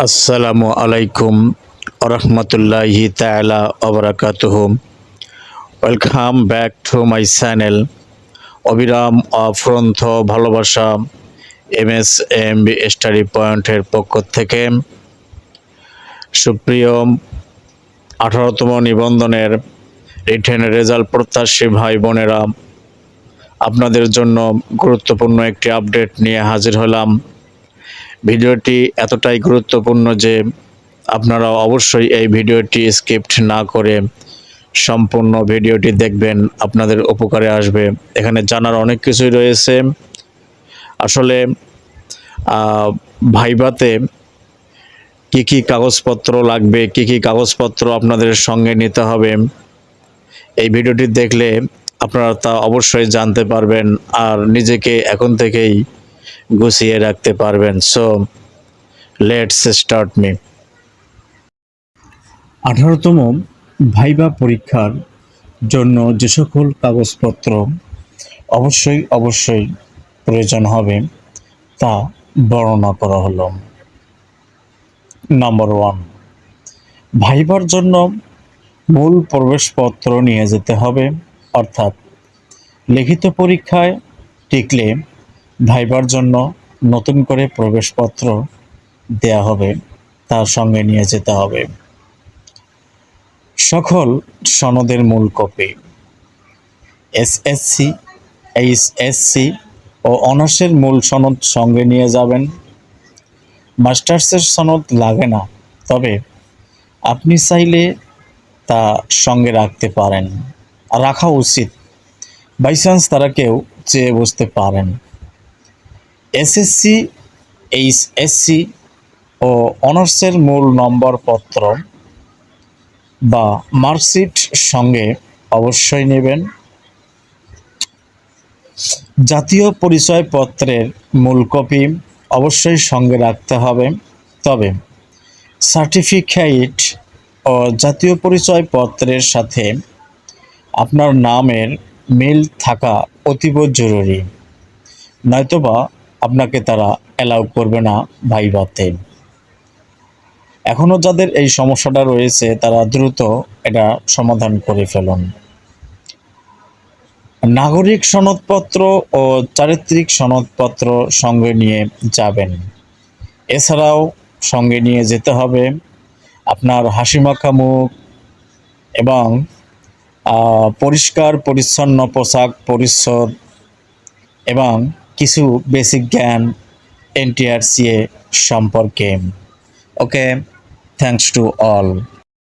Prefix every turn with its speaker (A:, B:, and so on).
A: আসসালামু আলাইকুম রহমতুল্লাহি তাআলা ওবারাকাতুহু। Welcome back to my channel অবিরাম অফ্রন্থ ভালোবাসা MSMB স্টাডি পয়েন্টের পক্ষ থেকে সুপ্রিয় 18তম নিবন্ধনের রিটেন রেজাল্ট প্রত্যাশী ভাই বোনেরা, আপনাদের জন্য গুরুত্বপূর্ণ একটি আপডেট নিয়ে হাজির হলাম। ভিডিওটি এতটাই গুরুত্বপূর্ণ যে আপনারা অবশ্যই এই ভিডিওটি স্কিপ না করে সম্পূর্ণ ভিডিওটি দেখবেন, আপনাদের উপকারে আসবে। এখানে জানার অনেক কিছুই রয়েছে। আসলে ভাইভাতে কি কি কাগজপত্র লাগবে, কি কি কাগজপত্র আপনাদের সঙ্গে নিতে হবে, এই ভিডিওটি দেখলে আপনারা তা অবশ্যই জানতে পারবেন আর নিজেকে এখন থেকেই গুছিয়ে রাখতে পারবেন। So let's start me. 18তম ভাইভা পরীক্ষার জন্য যে সকল কাগজপত্র অবশ্যই প্রয়োজন হবে তা বর্ণনা করা হলো। নাম্বার 1, ভাইভার জন্য মূল প্রবেশপত্র নিয়ে যেতে হবে, অর্থাৎ লিখিত পরীক্ষায় টিকলে ভাইভার জন্য নতুন করে প্রবেশপত্র দেয়া হবে, তার সঙ্গে নিয়ে যেতে হবে। সকল সনদের মূল কপি, SSC, HSC ও অনার্সের মূল সনদ সঙ্গে নিয়ে যাবেন। মাস্টার্সের সনদ লাগে না, তবে আপনি চাইলে তা সঙ্গে রাখতে পারেন, রাখা উচিত। বাই চান্স তারা কেউ চেয়ে বুঝতে পারেন। SSC, HSC ও অনার্সের মূল নম্বরপত্র বা মার্কশিট সঙ্গে অবশ্যই নেবেন। জাতীয় পরিচয়পত্রের মূল কপি অবশ্যই সঙ্গে রাখতে হবে, তবে সার্টিফিকেট ও জাতীয় পরিচয়পত্রের সাথে আপনার নামের মিল থাকা অতীব জরুরি, নয়তোবা আপনাকে তারা অ্যালাউ করবে না ভাইভাতে। এখনও যাদের এই সমস্যাটা রয়েছে তারা দ্রুত এটা সমাধান করে ফেলুন। নাগরিক সনদপত্র ও চারিত্রিক সনদপত্র সঙ্গে নিয়ে যাবেন। এছাড়াও সঙ্গে নিয়ে যেতে হবে আপনার হাসিমাখা মুখ এবং পরিষ্কার পরিচ্ছন্ন পোশাক পরিচ্ছদ এবং কিছু বেসিক জ্ঞান NTRCA সম্পর্কে। ওকে, থ্যাঙ্কস টু অল।